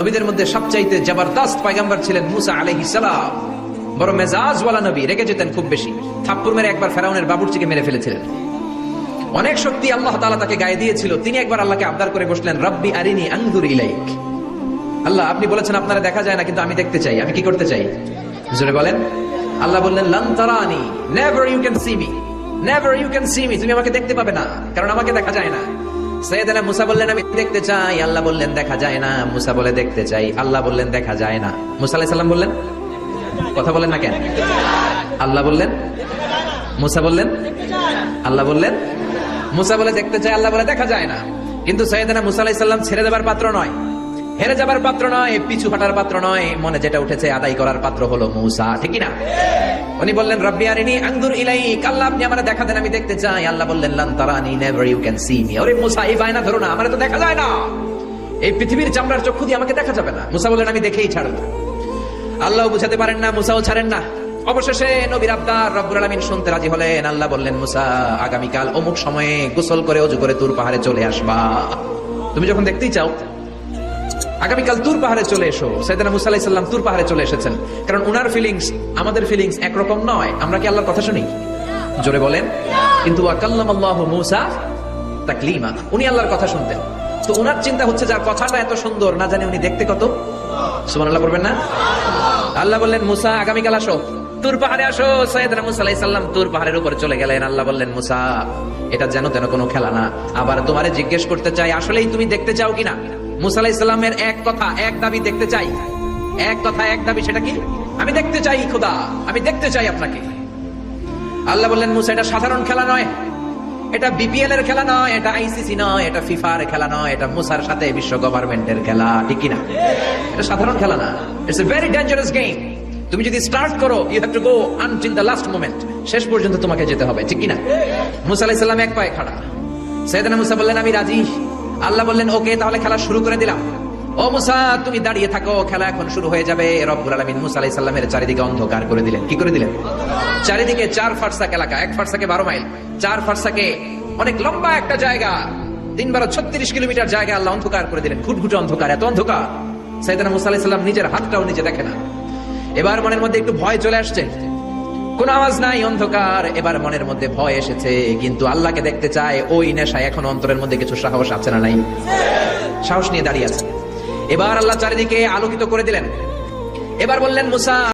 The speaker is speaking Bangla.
নবীদের মধ্যে সবচাইতে জবরদস্ত পয়গম্বর ছিলেন মুসা আলাইহিস সালাম। বড় মেজাজওয়ালা নবী, রেগে যেতেন খুব বেশি। থাপ্পড় মেরে একবার ফেরাউনের বাবুর্চিকে মেরে ফেলেছিলেন। অনেক শক্তি আল্লাহ তাআলা তাকে গায়ে দিয়েছিল। তিনি একবার আল্লাহকে আবদার করে বসলেন, রব্বি আরিনি আনজুর ইলাইক। আল্লাহ, আপনি বলেছেন আপনারা দেখা যায় না, কিন্তু আমি দেখতে চাই। আমি কি করতে চাই? জোরে বলেন। আল্লাহ বললেন, লান তারানি, never you can see me, never you can see me. তুমি আমাকে দেখতে পাবে না, কারণ আমাকে দেখা যায় না। সাইয়েদনা মুসা বললেন, আমি দেখতে চাই। আল্লাহ বললেন, দেখা যায় না। মুসা বলে, দেখতে চাই। আল্লাহ বললেন, দেখা যায় না। মুসা আলাইহিস সালাম বললেন, কথা বলেন না কেন? আল্লাহ বললেন, মুসা বললেন, আল্লাহ বললেন। মুসা বলে দেখতে চাই, আল্লাহ বলে দেখা যায় না। কিন্তু সাইয়েদনা মুসা আলাইহিস সালাম ছেড়ে দেবার পাত্র নয়, হেরে যাবার পাত্র নয়, পিছু হাঁটার পাত্র নয়। মনে যেটা উঠেছে আদায় করার পাত্র হলো মুসা, ঠিক না? উনি বললেন, রব্বি আরিনি আনজুর ইলাইক। আল্লাহ, আপনি আমারে দেখা দেন, আমি দেখতে চাই। আল্লাহ বললেন, লান তারানি, never you can see me. ওরে মুসা, এই বায়না ধরো না, আমারে তো দেখা যায় না। এই পৃথিবীর চামড়ার চক্ষু দিয়ে আমাকে দেখা যাবে না। মুসা বললেন, আমি দেখেই ছাড়ব। আল্লাহ বুঝাতে পারেন না, মুসাও ছাড়েন না। অবশেষে নবীর আবদার রব্বুল আলামিন শুনতে রাজি হলেন। আল্লাহ বললেন, মুসা, আগামীকাল অমুক সময়ে গোসল করে ওযু করে তুর পাহাড়ে চলে আসবা। তুমি যখন দেখতেই চাও, আগামীকাল তুর পাহাড়ে চলে এসো। সাইয়েদনা মুসা আলাইহিস সালাম তুর পাহাড়ে চলে এসেছেন। কারণ উনার ফিলিংস আমাদের ফিলিংস একরকম নয়। আমরা কি আল্লাহর কথা শুনি? জোরে বলেন। কিন্তু ওয়াকাল্লামাল্লাহু মুসা তাকলিমা, উনি আল্লাহর কথা শুনতেন। তো উনার চিন্তা হচ্ছে, যার কথাটা এত সুন্দর, না জানি উনি দেখতে কত। সুবহানাল্লাহ করবেন না? আল্লাহ বললেন, মুসা, আগামীকাল আসো, তুর পাহাড়ে আসো। সাইয়েদনা মুসা আলাইহিস সালাম তুর পাহাড়ের উপরে চলে গেলেন। আল্লাহ বললেন, মুসা, এটা যেন তেন কোনো খেলা না। আবার তোমারে জিজ্ঞেস করতে চাই, আসলেই তুমি দেখতে চাও কিনা? মুসা আলাইহিস সালামের এক কথা এক দাবি, দেখতে চাই। এক কথা এক দাবি, সেটা কি? আমি দেখতে চাই খোদা, আমি দেখতে চাই আপনাকে। আল্লাহ বললেন, মুসা, এটা সাধারণ খেলা নয়, এটা বিপিএল এর খেলা নয়, এটা আইসিসি নয়, এটা ফিফার খেলা নয়, এটা মুসার সাথে বিশ্ব গভর্নমেন্টের খেলা, ঠিক কিনা? এটা সাধারণ খেলা না, it's a very dangerous game. তুমি যদি স্টার্ট করো, you have to go until the last moment. শেষ পর্যন্ত তোমাকে যেতে হবে, ঠিক কিনা? মুসা আলাইহিস সালাম এক পায়ে খাড়া। সাইয়েদনা মুসা বললেন, আমি রাজি। আল্লাহ বললেন, ওকে, তাহলে খেলা শুরু করে দিলাম। ও মুসা, তুমি দাঁড়িয়ে থাকো, খেলা এখন শুরু হয়ে যাবে। রব্বুল আলামিন মুসা আলাইহিস সালামের চারিদিকে অন্ধকার করে দিলেন। কি করে দিলেন? চারিদিকে 4 ফারসাক এলাকা, 1 ফারসাকে 12 মাইল, 4 ফারসাকে অনেক লম্বা একটা জায়গা, 3-36 কিলোমিটার জায়গা আল্লাহ অন্ধকার করে দিলেন। ঘুটঘুটে অন্ধকার, এত অন্ধকার সাইয়েদনা মুসা আলাইহিস সালাম নিজের হাতটাও নিজে দেখে না। এবার মনের মধ্যে একটু ভয় চলে আসছে। কোন আওয়াজ নাই, অন্ধকার। এবার মনের মধ্যে ভয় এসেছে, কিন্তু আল্লাহকে দেখতে চায়। ওই নেশায় এখন অন্তরের মধ্যে কিছু সাহস আছে না নাই? সাহস নিয়ে দাঁড়িয়ে আছে। এবার আল্লাহ চারিদিকে আলোকিত করে দিলেন। এবার বললেন, মুসা,